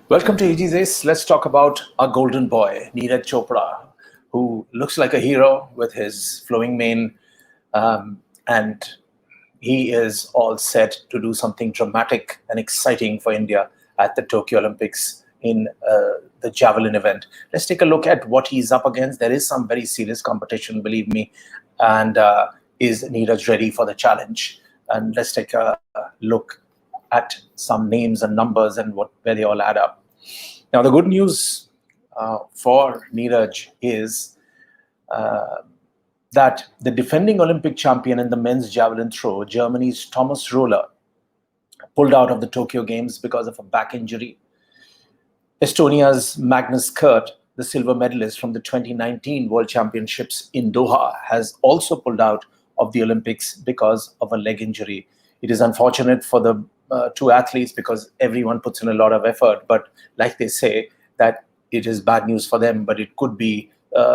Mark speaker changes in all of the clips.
Speaker 1: Welcome to AG's Ace. Let's talk about our golden boy, Neeraj Chopra, who looks like a hero with his flowing mane, and he is all set to do something dramatic and exciting for India at the Tokyo Olympics in the javelin event. Let's take a look at what he's up against. There is some very serious competition, believe me, and is Neeraj ready for the challenge? And let's take a look at some names and numbers and where they all add up. Now, the good news for Neeraj is that the defending Olympic champion in the men's javelin throw, Germany's Thomas Roehler, pulled out of the Tokyo Games because of a back injury. Estonia's Magnus Kirt, the silver medalist from the 2019 World Championships in Doha, has also pulled out of the Olympics because of a leg injury. It is unfortunate for the two athletes because everyone puts in a lot of effort, but like they say, that it is bad news for them, but it could be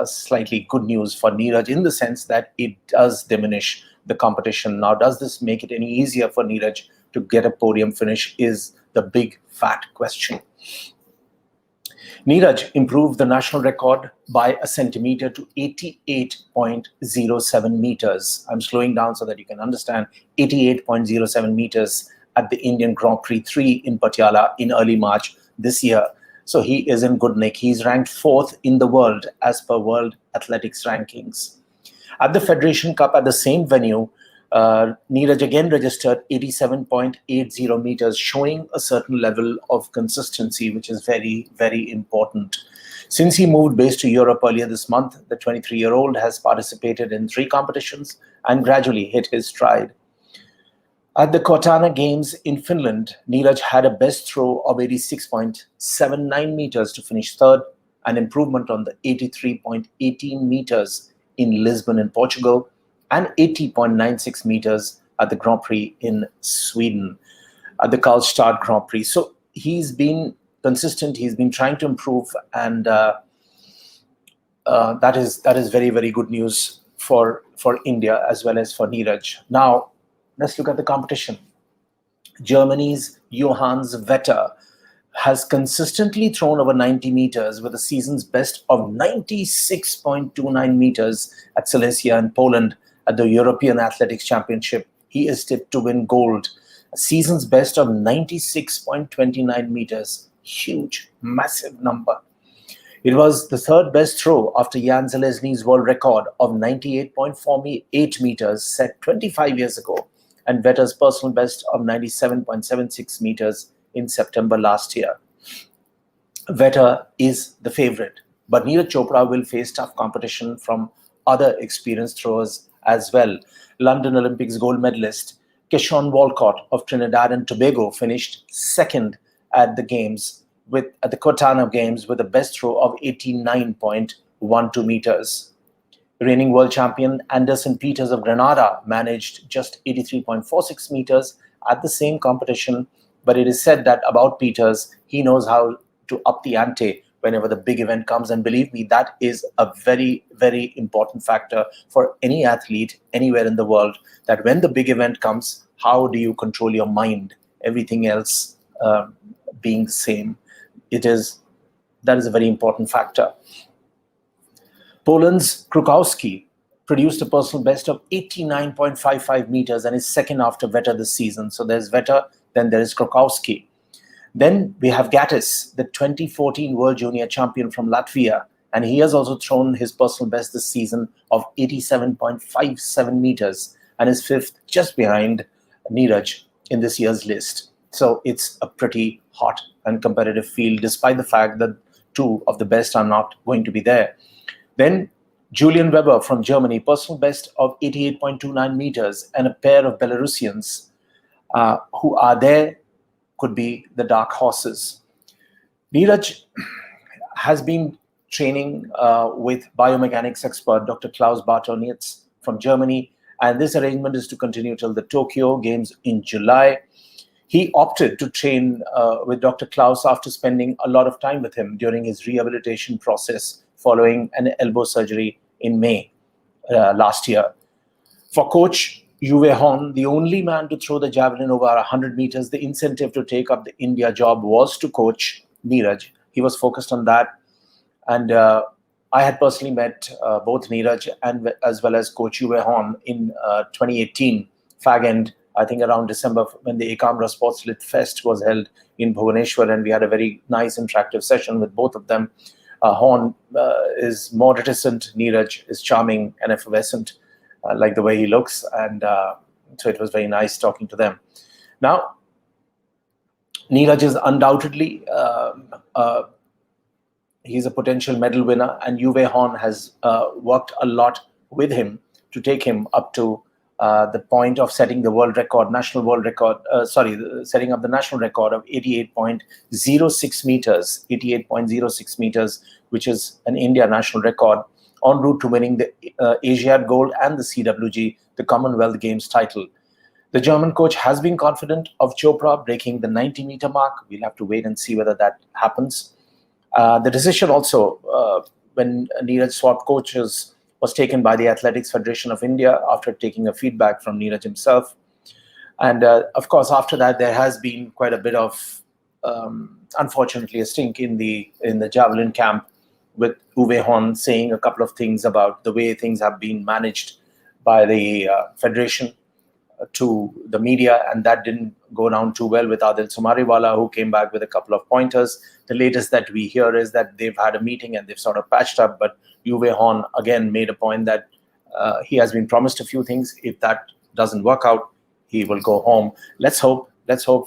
Speaker 1: slightly good news for Neeraj in the sense that it does diminish the competition. Now, does this make it any easier for Neeraj to get a podium finish is the big fat question. Neeraj improved the national record by a centimeter to 88.07 meters. I'm slowing down so that you can understand. 88.07 meters at the Indian Grand Prix 3 in Patiala in early March this year. So he is in good nick. He's ranked 4th in the world as per World Athletics rankings. At the Federation Cup at the same venue, Neeraj again registered 87.80 meters, showing a certain level of consistency, which is very, very important. Since he moved base to Europe earlier this month, the 23-year-old has participated in 3 competitions and gradually hit his stride. At the Kautana Games in Finland, Neeraj had a best throw of 86.79 meters to finish 3rd, an improvement on the 83.18 meters in Lisbon in Portugal, and 80.96 meters at the Grand Prix in Sweden, at the Karlstad Grand Prix. So he's been consistent, he's been trying to improve, and that is very, very good news for India as well as for Neeraj. Now, let's look at the competition. Germany's Johannes Vetter has consistently thrown over 90 meters with a season's best of 96.29 meters at Silesia in Poland at the European Athletics Championship. He is tipped to win gold. A season's best of 96.29 meters. Huge, massive number. It was the 3rd best throw after Jan Zelezny's world record of 98.48 meters set 25 years ago, and Vetter's personal best of 97.76 meters in September last year. Vetter is the favorite, but Neeraj Chopra will face tough competition from other experienced throwers as well. London Olympics gold medalist Keshawn Walcott of Trinidad and Tobago finished 2nd at the Games at the Kautana Games with a best throw of 89.12 meters. Reigning world champion Anderson Peters of Grenada managed just 83.46 meters at the same competition, but it is said that about Peters, he knows how to up the ante whenever the big event comes. And believe me, that is a very, very important factor for any athlete anywhere in the world, that when the big event comes, how do you control your mind? Everything else being the same. That is a very important factor. Poland's Krukowski produced a personal best of 89.55 meters and is 2nd after Vetter this season. So there's Vetter, then there is Krukowski. Then we have Gatis, the 2014 World Junior Champion from Latvia, and he has also thrown his personal best this season of 87.57 meters and is 5th just behind Neeraj in this year's list. So it's a pretty hot and competitive field, despite the fact that 2 of the best are not going to be there. Then Julian Weber from Germany, personal best of 88.29 meters, and a pair of Belarusians who are there could be the dark horses. Neeraj has been training with biomechanics expert Dr. Klaus Bartonitz from Germany, and this arrangement is to continue till the Tokyo Games in July. He opted to train with Dr. Klaus after spending a lot of time with him during his rehabilitation process following an elbow surgery in May last year. For coach Uwe Horn, the only man to throw the javelin over 100 meters, the incentive to take up the India job was to coach Neeraj. He was focused on that. And I had personally met both Neeraj and as well as Coach Uwe Horn in 2018, Fag End, I think around December, when the Ekamra Sports Lit Fest was held in Bhubaneswar, and we had a very nice interactive session with both of them. Horn is more reticent. Neeraj is charming and effervescent, like the way he looks, and so it was very nice talking to them. Now, Neeraj is undoubtedly he's a potential medal winner, and Uwe Horn has worked a lot with him to take him up to the point of setting the world record, setting up the national record of 88.06 meters, 88.06 meters, which is an India national record, en route to winning the Asiad Gold and the CWG, the Commonwealth Games title. The German coach has been confident of Chopra breaking the 90-meter mark. We'll have to wait and see whether that happens. The decision also, when Neeraj swapped coaches, was taken by the Athletics Federation of India after taking a feedback from Neeraj himself. And of course, after that, there has been quite a bit of, unfortunately, a stink in the javelin camp, with Uwe Horn saying a couple of things about the way things have been managed by the federation to the media, and that didn't go down too well with Adil Sumariwala, who came back with a couple of pointers. The latest that we hear is that they've had a meeting and they've sort of patched up, but Uwe Horn again made a point that he has been promised a few things. If that doesn't work out, he will go home. Let's hope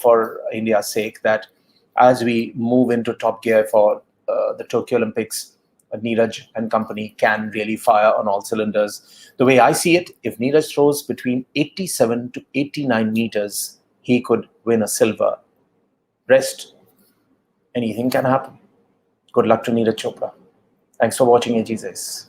Speaker 1: for India's sake that as we move into top gear for the Tokyo Olympics, Neeraj and company can really fire on all cylinders. The way I see it, if Neeraj throws between 87 to 89 meters, he could win a silver. Rest, anything can happen. Good luck to Neeraj Chopra. Thanks for watching AGZs.